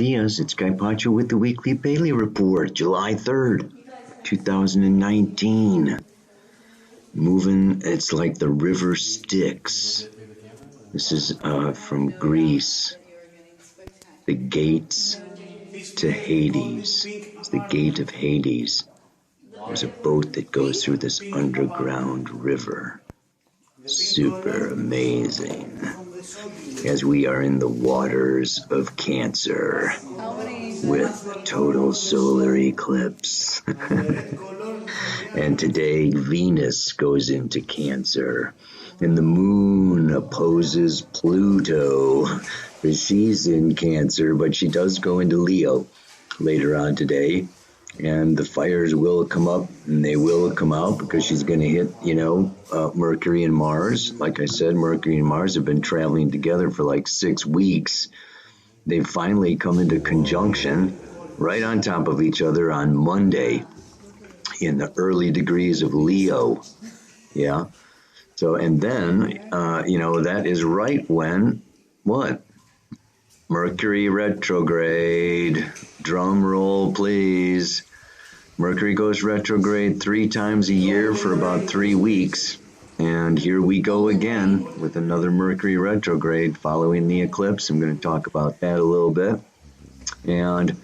dias. It's Guy Pacho with the Weekly Paley Report, July 3rd, 2019. Moving, it's like the river Styx. This is from Greece. The gates to Hades. It's the gate of Hades. There's a boat that goes through this underground river. Super amazing. As we are in the waters of Cancer with total solar eclipse. And today Venus goes into Cancer and the moon opposes Pluto. She's in Cancer, but she does go into Leo later on today. And the fires will come up and they will come out because she's going to hit, Mercury and Mars. Like I said, Mercury and Mars have been traveling together for like 6 weeks. They finally come into conjunction right on top of each other on Monday in the early degrees of Leo. Yeah. So, and then, that is right when, what? Mercury retrograde. Drum roll, please. Mercury goes retrograde 3 times a year for about 3 weeks. And here we go again with another Mercury retrograde following the eclipse. I'm going to talk about that a little bit. And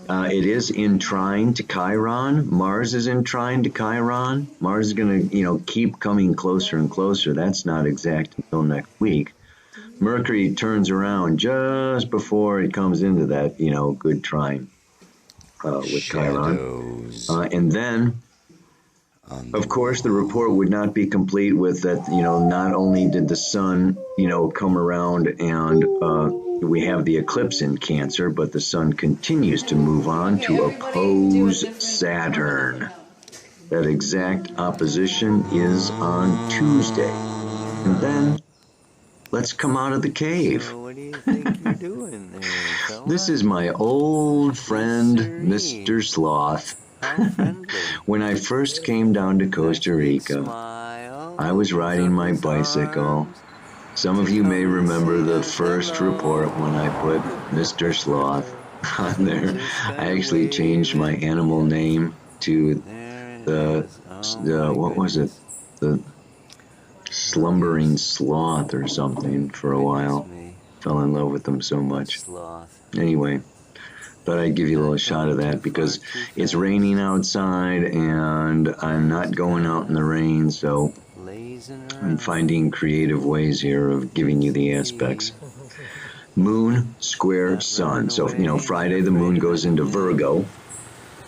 it is in trine to Chiron. Mars is in trine to Chiron. Mars is going to, keep coming closer and closer. That's not exact until next week. Mercury turns around just before it comes into that, good trine with Chiron. And then, of course, the report would not be complete with that, not only did the sun, come around and we have the eclipse in Cancer, but the sun continues to move on to oppose Saturn. That exact opposition is on Tuesday. And then, let's come out of the cave. What do you think you're doing there, fella? This is my old friend, Mr. Sloth. When I first came down to Costa Rica, I was riding my bicycle. Some of you may remember the first report when I put Mr. Sloth on there. I actually changed my animal name to the slumbering sloth or something for a while. Fell in love with them so much. Anyway, thought I'd give you a little shot of that because it's raining outside and I'm not going out in the rain, so I'm finding creative ways here of giving you the aspects. Moon square sun. So, Friday the moon goes into Virgo.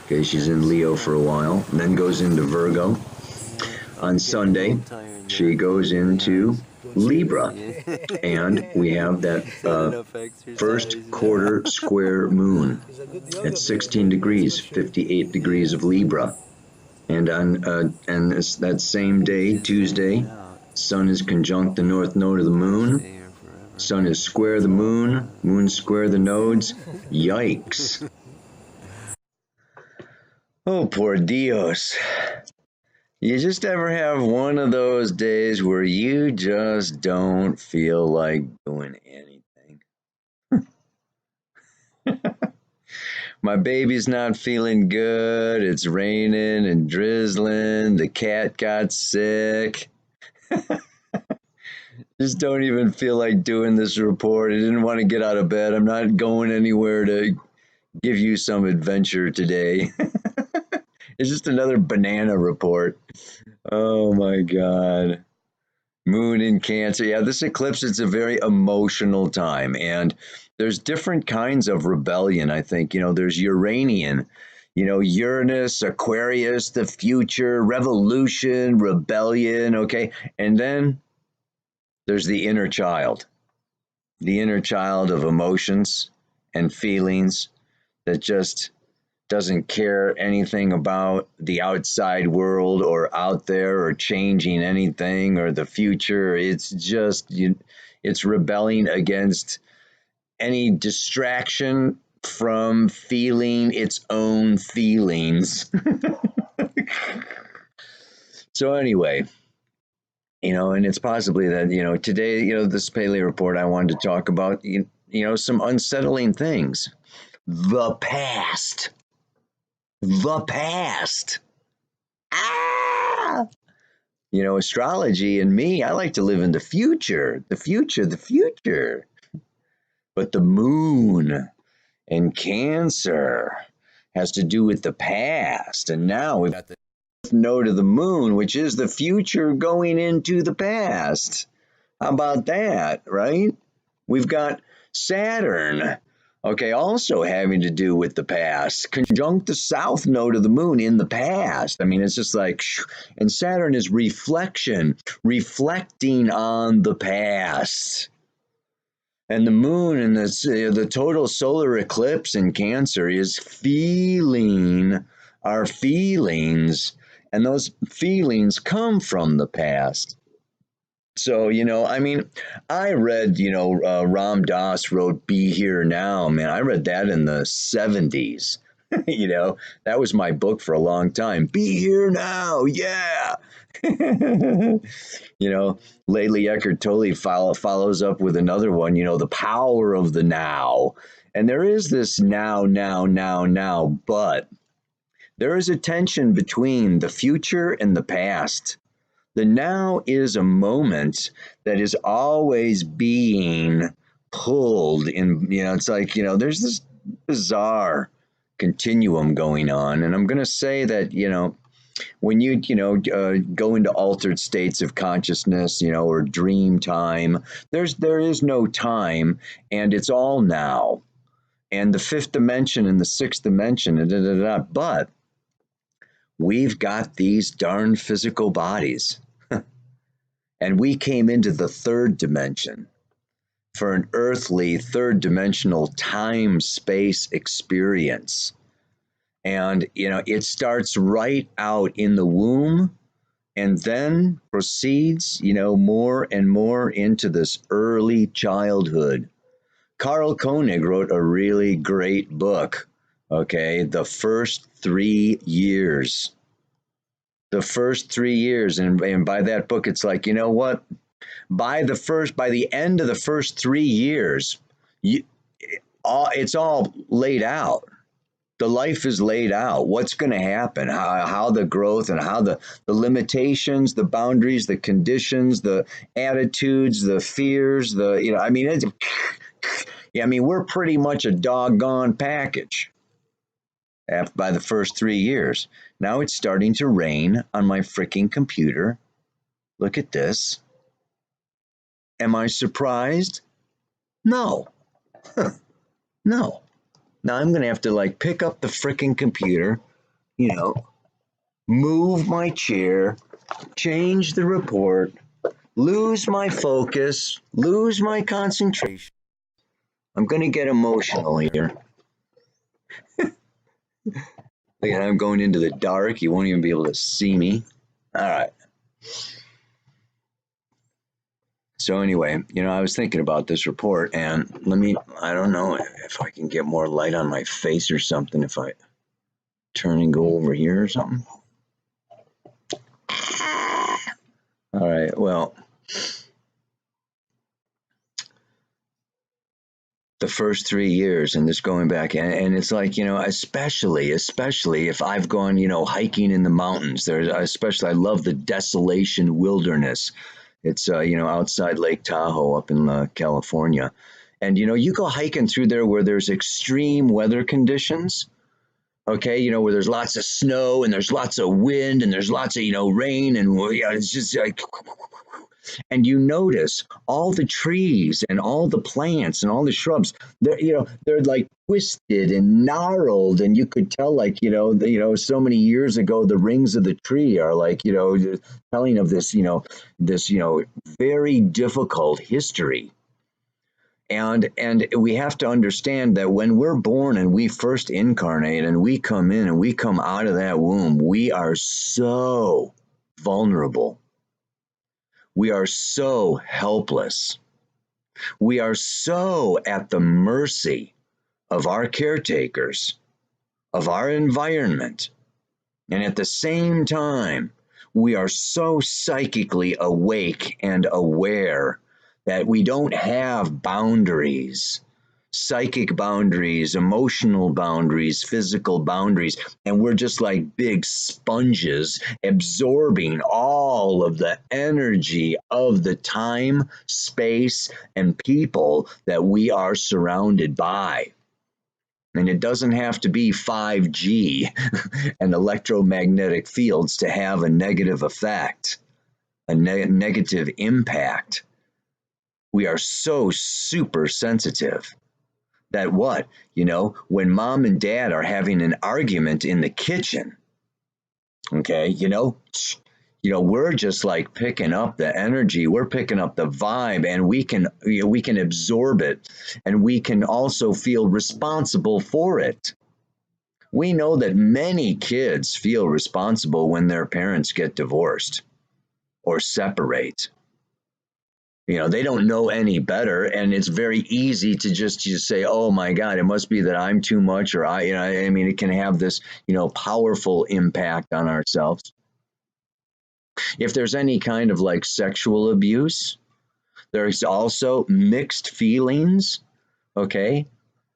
Okay, she's in Leo for a while, and then goes into Virgo. On Sunday, she goes into Libra, and we have that first quarter square moon at 16 degrees, 58 degrees of Libra. And on that same day, Tuesday, sun is conjunct the north node of the moon. Sun is square the moon, moon square the nodes. Yikes. Oh, por Dios. You just ever have one of those days where you just don't feel like doing anything? My baby's not feeling good. It's raining and drizzling. The cat got sick. Just don't even feel like doing this report. I didn't want to get out of bed. I'm not going anywhere to give you some adventure today. It's just another banana report. Oh my God. Moon in Cancer. Yeah, this eclipse, it's a very emotional time. And there's different kinds of rebellion, I think. There's Uranian, Uranus, Aquarius, the future, revolution, rebellion, okay? And then there's the inner child of emotions and feelings that just doesn't care anything about the outside world or out there or changing anything or the future. It's just, it's rebelling against any distraction from feeling its own feelings. So anyway, and it's possibly that, today, this Paley report, I wanted to talk about, some unsettling things. the past. The past. Ah! You know, astrology and me, I like to live in the future. The future, the future. But the moon in Cancer has to do with the past. And now we've got the node of the moon, which is the future going into the past. How about that, right? We've got Saturn, okay, also having to do with the past, conjunct the south node of the moon in the past. I mean, it's just like, and Saturn is reflection, reflecting on the past. And the moon and the total solar eclipse in Cancer is feeling our feelings, and those feelings come from the past. So, you know, I mean, I read, Ram Dass wrote Be Here Now, man. I read that in the 70s. You know, that was my book for a long time. Be Here Now, yeah. You know, lately Eckhart Tolle follows up with another one, The Power of the Now. And there is this now, but there is a tension between the future and the past. The now is a moment that is always being pulled in, it's like, there's this bizarre continuum going on. And I'm going to say that, when you, go into altered states of consciousness, or dream time, there is no time, and it's all now. And the fifth dimension and the sixth dimension, but we've got these darn physical bodies. And we came into the third dimension for an earthly third dimensional time space experience. And, it starts right out in the womb and then proceeds, more and more into this early childhood. Carl Koenig wrote a really great book, okay, The First 3 Years. The first 3 years, and by that book, it's like, you know what? By the end of the first 3 years, it's all laid out. The life is laid out. What's going to happen? How the growth and how the limitations, the boundaries, the conditions, the attitudes, the fears, we're pretty much a doggone package. By the first 3 years. Now it's starting to rain on my freaking computer. Look at this. Am I surprised? No. No. Now I'm going to have to pick up the freaking computer, move my chair, change the report, lose my focus, lose my concentration. I'm going to get emotional here. Look, I'm going into the dark. You won't even be able to see me. All right. So anyway, I was thinking about this report, and I don't know if I can get more light on my face or something, if I turn and go over here or something. All right, well, the first 3 years and this going back, and it's like, especially if I've gone, hiking in the mountains, I love the desolation wilderness. It's, outside Lake Tahoe up in California. And, you go hiking through there where there's extreme weather conditions, okay, where there's lots of snow and there's lots of wind and there's lots of, rain, and it's just like, and you notice all the trees and all the plants and all the shrubs, they're like twisted and gnarled, and you could tell, so many years ago, the rings of the tree are telling of this, this, very difficult history. And we have to understand that when we're born and we first incarnate and we come in and we come out of that womb, we are so vulnerable. We are so helpless. We are so at the mercy of our caretakers, of our environment. And at the same time, we are so psychically awake and aware that we don't have boundaries. psychic boundaries, emotional boundaries, physical boundaries, and we're just like big sponges absorbing all of the energy of the time, space, and people that we are surrounded by. And it doesn't have to be 5G and electromagnetic fields to have a negative effect, a negative impact. We are so super sensitive that what, when mom and dad are having an argument in the kitchen, okay, we're just like picking up the energy, we're picking up the vibe, and we can absorb it, and we can also feel responsible for it. We know that many kids feel responsible when their parents get divorced or separate. They don't know any better, and it's very easy to just say, "Oh my God, it must be that I'm too much," or I mean, it can have this, powerful impact on ourselves. If there's any kind of like sexual abuse, there's also mixed feelings, okay?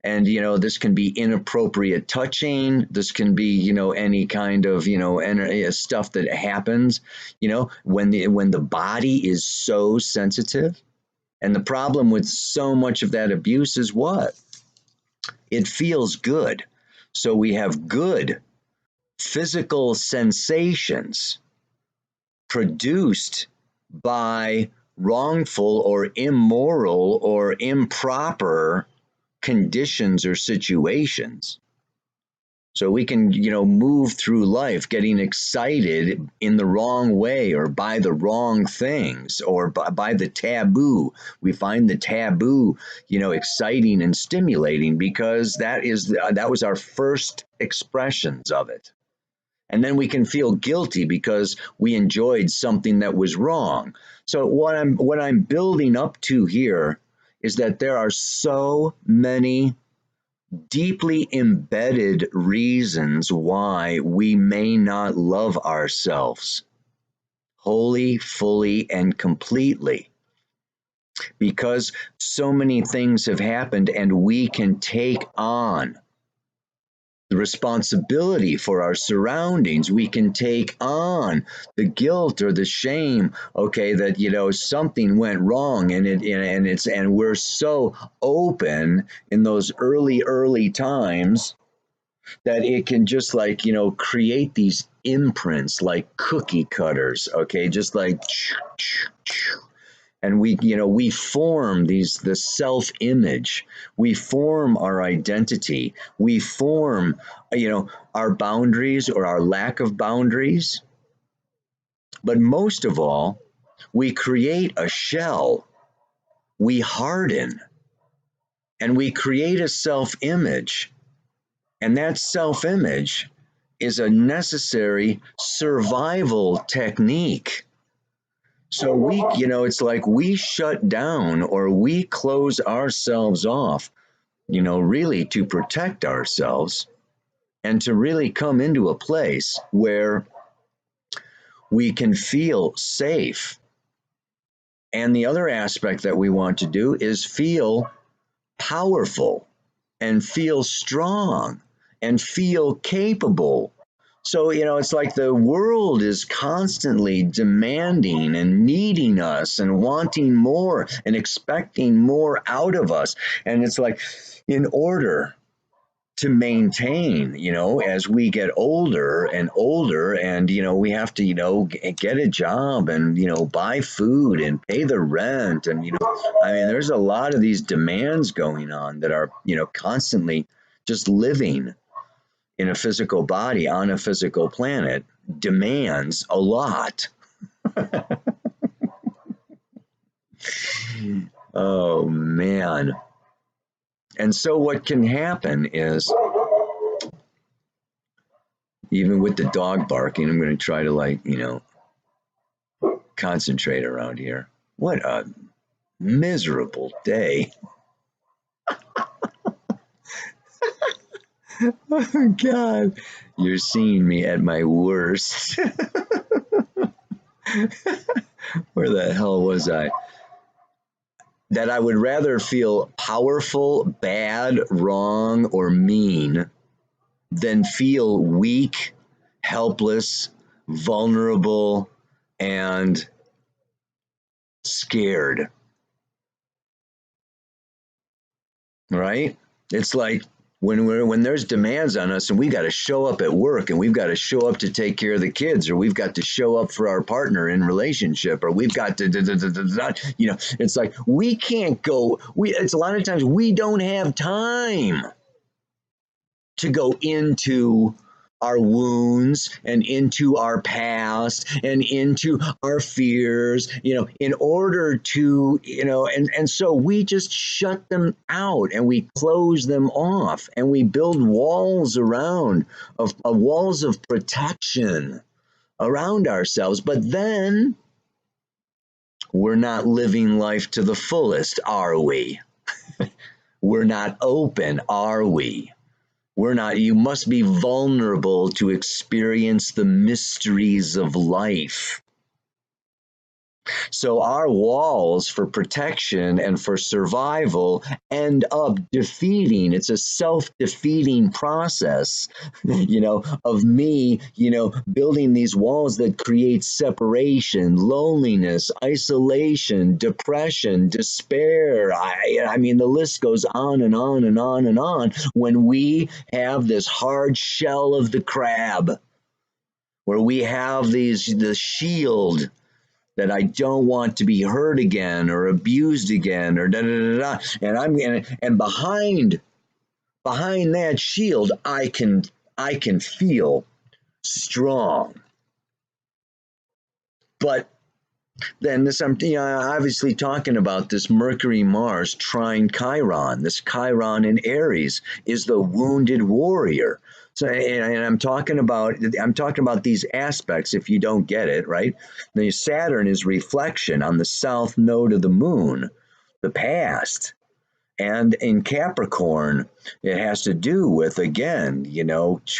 And, this can be inappropriate touching. This can be, any kind of, stuff that happens, when the body is so sensitive. And the problem with so much of that abuse is what? It feels good. So we have good physical sensations produced by wrongful or immoral or improper conditions or situations. So we can, move through life getting excited in the wrong way or by the wrong things or by the taboo. We find the taboo, exciting and stimulating because that was our first expressions of it. And then we can feel guilty because we enjoyed something that was wrong. So what I'm building up to here is that there are so many deeply embedded reasons why we may not love ourselves wholly, fully, and completely. Because so many things have happened and we can take on the responsibility for our surroundings. We can take on the guilt or the shame, okay, that something went wrong, and we're so open in those early times that it can just like create these imprints like cookie cutters, okay, just like and we form the self-image, we form our identity, we form our boundaries or our lack of boundaries. But most of all, we create a shell, we harden, and we create a self-image. And that self-image is a necessary survival technique. So it's like we shut down or we close ourselves off, really to protect ourselves and to really come into a place where we can feel safe. And the other aspect that we want to do is feel powerful and feel strong and feel capable. So, it's like the world is constantly demanding and needing us and wanting more and expecting more out of us. And it's like, in order to maintain, as we get older and older, and, we have to, get a job and, buy food and pay the rent. And, there's a lot of these demands going on that are, constantly just living in a physical body on a physical planet demands a lot. Oh, man. And so what can happen is, even with the dog barking, I'm going to try to concentrate around here. What a miserable day. Oh, God. You're seeing me at my worst. Where the hell was I? That I would rather feel powerful, bad, wrong, or mean than feel weak, helpless, vulnerable, and scared, right? It's like when there's demands on us and we got to show up at work and we've got to show up to take care of the kids, or we've got to show up for our partner in relationship, or we've got to it's like we can't go. It's a lot of times we don't have time to go into our wounds and into our past and into our fears, in order to, and so we just shut them out and we close them off and we build walls around of walls of protection around ourselves. But then we're not living life to the fullest, are we? We're not open, are we? We're not. You must be vulnerable to experience the mysteries of life. So our walls for protection and for survival end up defeating. It's a self-defeating process, of me, building these walls that create separation, loneliness, isolation, depression, despair. I mean, the list goes on and on and on and on when we have this hard shell of the crab, where we have the shield that I don't want to be hurt again or abused again or da da da da. And behind that shield, I can feel strong. But then I'm obviously talking about this Mercury Mars trine Chiron. This Chiron in Aries is the wounded warrior. So, and I'm talking about these aspects. If you don't get it, right? The Saturn is reflection on the south node of the moon, the past. And in Capricorn, it has to do with, again,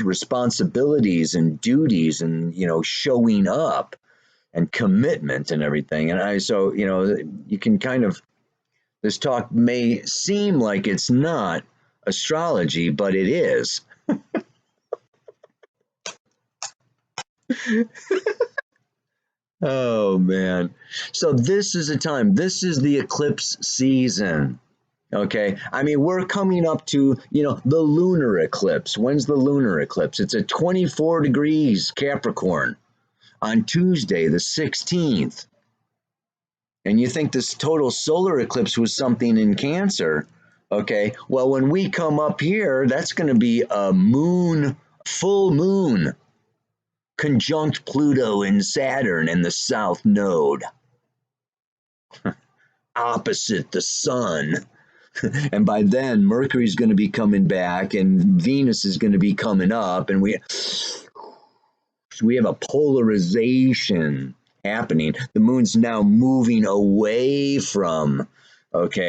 responsibilities and duties and, showing up and commitment and everything. And so you can kind of, this talk may seem like it's not astrology, but it is. Oh man. So this is this is the eclipse season. Okay. I mean, we're coming up to, the lunar eclipse. When's the lunar eclipse? It's at 24 degrees Capricorn on Tuesday, the 16th. And you think this total solar eclipse was something in Cancer. Okay. Well, when we come up here, that's going to be a full moon, conjunct Pluto and Saturn in the south node, opposite the sun. And by then, Mercury's going to be coming back and Venus is going to be coming up, and we have a polarization happening. The moon's now moving away from, that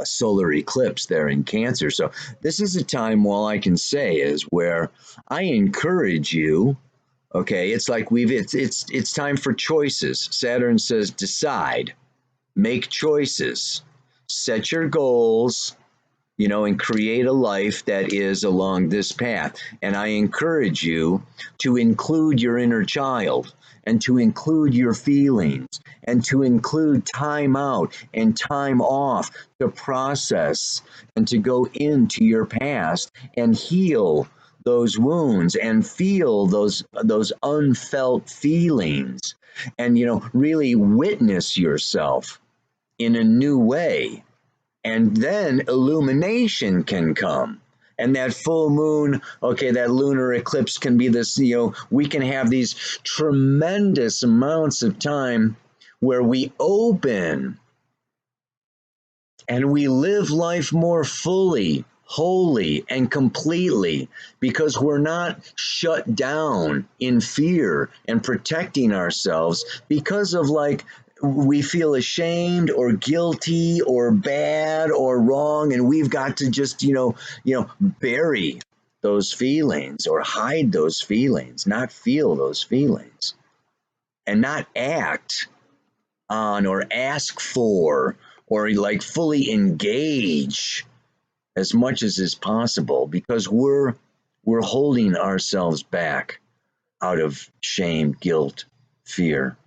solar eclipse there in Cancer. So this is a time, all I can say is, where I encourage you. Okay, it's like it's time for choices. Saturn says decide, make choices, set your goals, and create a life that is along this path. And I encourage you to include your inner child and to include your feelings and to include time out and time off to process and to go into your past and heal those wounds and feel those unfelt feelings and, really witness yourself in a new way. And then illumination can come. And that full moon, that lunar eclipse can be this, we can have these tremendous amounts of time where we open and we live life more fully, wholly, and completely, because we're not shut down in fear and protecting ourselves because of we feel ashamed or guilty or bad or wrong, and we've got to just, bury those feelings or hide those feelings, not feel those feelings, and not act on or ask for or like fully engage as much as is possible, because we're holding ourselves back out of shame, guilt, fear,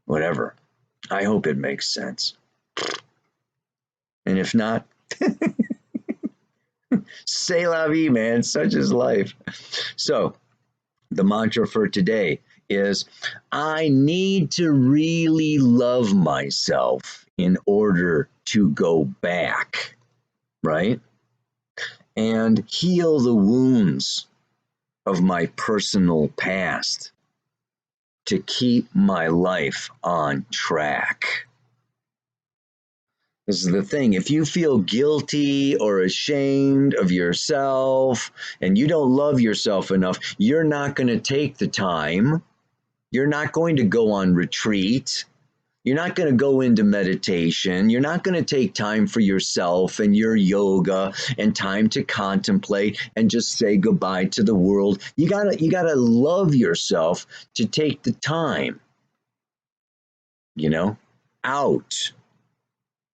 whatever. I hope it makes sense. And if not, c'est la vie, man. Such is life. So the mantra for today is, I need to really love myself in order to go back, right? And heal the wounds of my personal past to keep my life on track. This is the thing. If you feel guilty or ashamed of yourself and you don't love yourself enough, you're not going to take the time. You're not going to go on retreat. You're not going to go into meditation. You're not going to take time for yourself and your yoga and time to contemplate and just say goodbye to the world. You gotta love yourself to take the time, out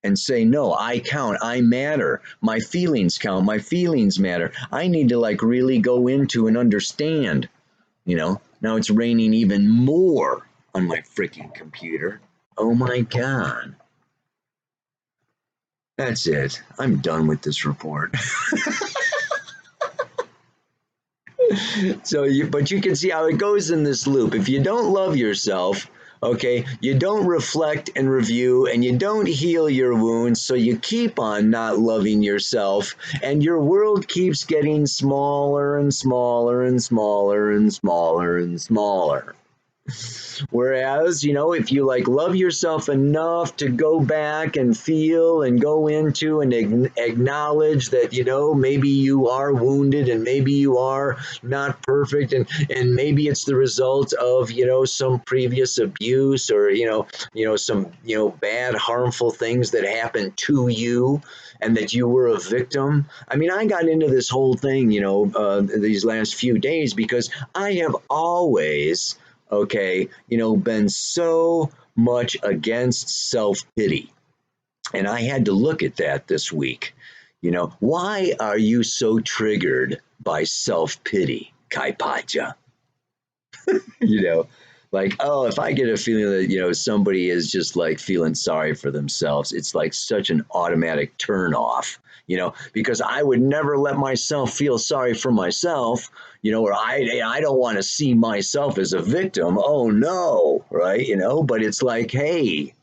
and say, no, I count, I matter. My feelings count, my feelings matter. I need to really go into and understand, Now it's raining even more on my freaking computer. Oh my God. That's it. I'm done with this report. But you can see how it goes in this loop. If you don't love yourself, okay, you don't reflect and review, and you don't heal your wounds, so you keep on not loving yourself, and your world keeps getting smaller and smaller and smaller and smaller and smaller. Whereas, if you love yourself enough to go back and feel and go into and acknowledge that, maybe you are wounded and maybe you are not perfect, and maybe it's the result of, some previous abuse or, some, bad, harmful things that happened to you and that you were a victim. I mean, I got into this whole thing, these last few days because I have always been so much against self-pity. And I had to look at that this week. Why are you so triggered by self-pity, Kaipacha? If I get a feeling that, somebody is just feeling sorry for themselves, it's such an automatic turn off, because I would never let myself feel sorry for myself, or I don't want to see myself as a victim. Oh no, right? But it's hey,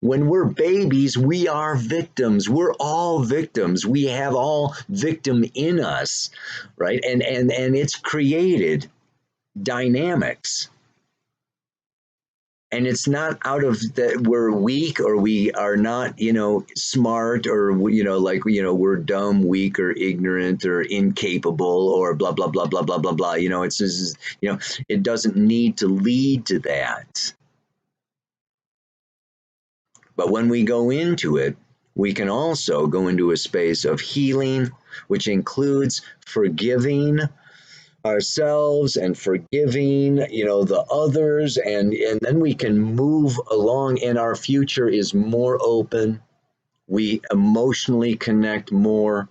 when we're babies, we are victims. We're all victims. We have all victim in us, right? And it's created dynamics. And it's not out of that we're weak or we are not, smart or, we're dumb, weak or ignorant or incapable or blah, blah, blah, blah, blah, blah, blah. It's just, it doesn't need to lead to that. But when we go into it, we can also go into a space of healing, which includes forgiving ourselves and forgiving, the others, and then we can move along and our future is more open. We emotionally connect more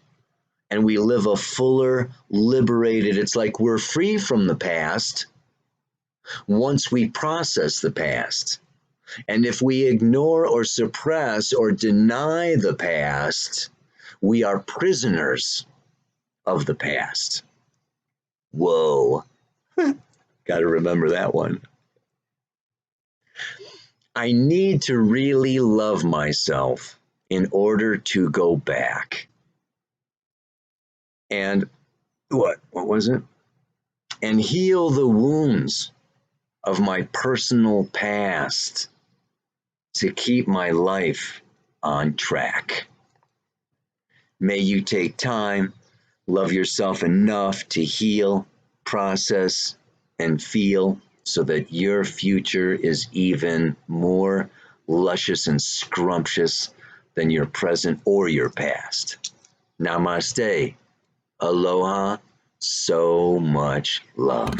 and we live a fuller, liberated, it's like we're free from the past once we process the past. And if we ignore or suppress or deny the past, we are prisoners of the past. Whoa. Got to remember that one. I need to really love myself in order to go back. And what was it? And heal the wounds of my personal past to keep my life on track. May you take time, love yourself enough to heal, process, and feel so that your future is even more luscious and scrumptious than your present or your past. Namaste. Aloha. So much love.